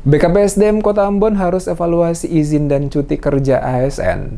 BKPSDM Kota Ambon harus evaluasi izin dan cuti kerja ASN.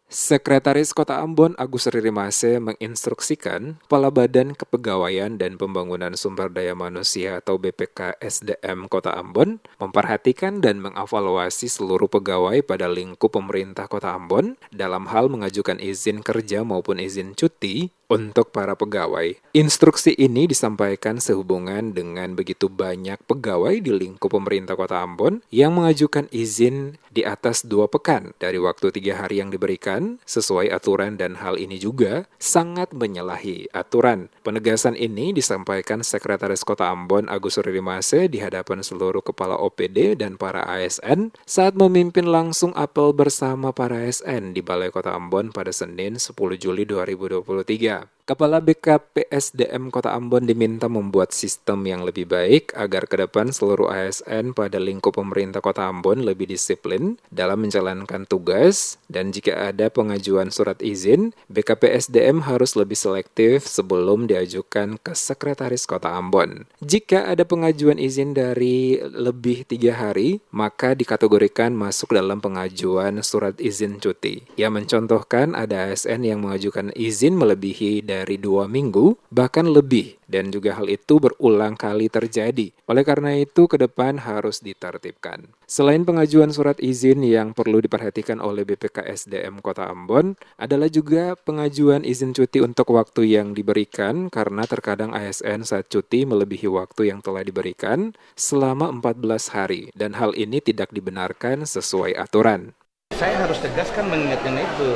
Sekretaris Kota Ambon Agus Ririmase menginstruksikan Kepala Badan Kepegawaian dan Pembangunan Sumber Daya Manusia atau BPK-SDM Kota Ambon memperhatikan dan mengevaluasi seluruh pegawai pada lingkup pemerintah Kota Ambon dalam hal mengajukan izin kerja maupun izin cuti untuk para pegawai. Instruksi ini disampaikan sehubungan dengan begitu banyak pegawai di lingkup pemerintah Kota Ambon yang mengajukan izin di atas 2 pekan dari waktu 3 hari yang diberikan sesuai aturan, dan hal ini juga sangat menyalahi aturan. Penegasan ini disampaikan Sekretaris Kota Ambon Agus Ririmase di hadapan seluruh kepala OPD dan para ASN saat memimpin langsung apel bersama para ASN di Balai Kota Ambon pada Senin 10 Juli 2023. Kepala BKPSDM Kota Ambon diminta membuat sistem yang lebih baik agar ke depan seluruh ASN pada lingkup pemerintah Kota Ambon lebih disiplin dalam menjalankan tugas, dan jika ada pengajuan surat izin, BKPSDM harus lebih selektif sebelum diajukan ke Sekretaris Kota Ambon. Jika ada pengajuan izin dari lebih 3 hari, maka dikategorikan masuk dalam pengajuan surat izin cuti. Ia mencontohkan ada ASN yang mengajukan izin melebihi dari 2 minggu, bahkan lebih, dan juga hal itu berulang kali terjadi. Oleh karena itu, ke depan harus ditertibkan. Selain pengajuan surat izin yang perlu diperhatikan oleh BPK-SDM Kota Ambon, adalah juga pengajuan izin cuti untuk waktu yang diberikan, karena terkadang ASN saat cuti melebihi waktu yang telah diberikan selama 14 hari, dan hal ini tidak dibenarkan sesuai aturan. Saya harus tegaskan mengingatkan itu,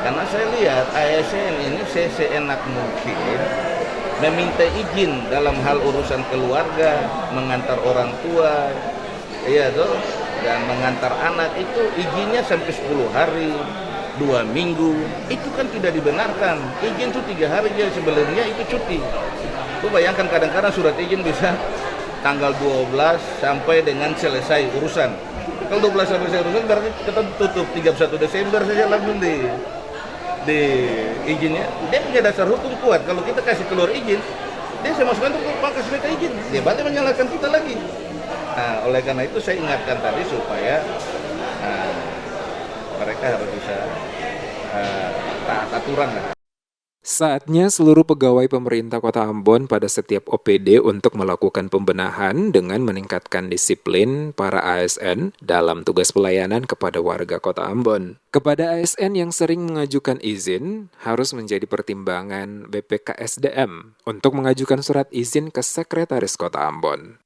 karena saya lihat ASN ini seenak mungkin meminta izin dalam hal urusan keluarga, mengantar orang tua, iya toh, dan mengantar anak itu izinnya sampai 10 hari, 2 minggu, itu kan tidak dibenarkan. Izin itu 3 hari aja sebelumnya itu cuti. Lu bayangkan kadang-kadang surat izin bisa tanggal 12 sampai dengan selesai urusan. Kalau 12 sampai selesai urusan berarti kita tutup 31 Desember saja langsung di izinnya. Dia punya dasar hukum kuat. Kalau kita kasih keluar izin, dia saya masukkan untuk pangkas mereka izin. Dia balik menyalahkan kita lagi. Nah, oleh karena itu saya ingatkan tadi supaya mereka harus bisa taat aturan lah. Saatnya seluruh pegawai pemerintah Kota Ambon pada setiap OPD untuk melakukan pembenahan dengan meningkatkan disiplin para ASN dalam tugas pelayanan kepada warga Kota Ambon. Kepada ASN yang sering mengajukan izin, harus menjadi pertimbangan BPK-SDM untuk mengajukan surat izin ke Sekretaris Kota Ambon.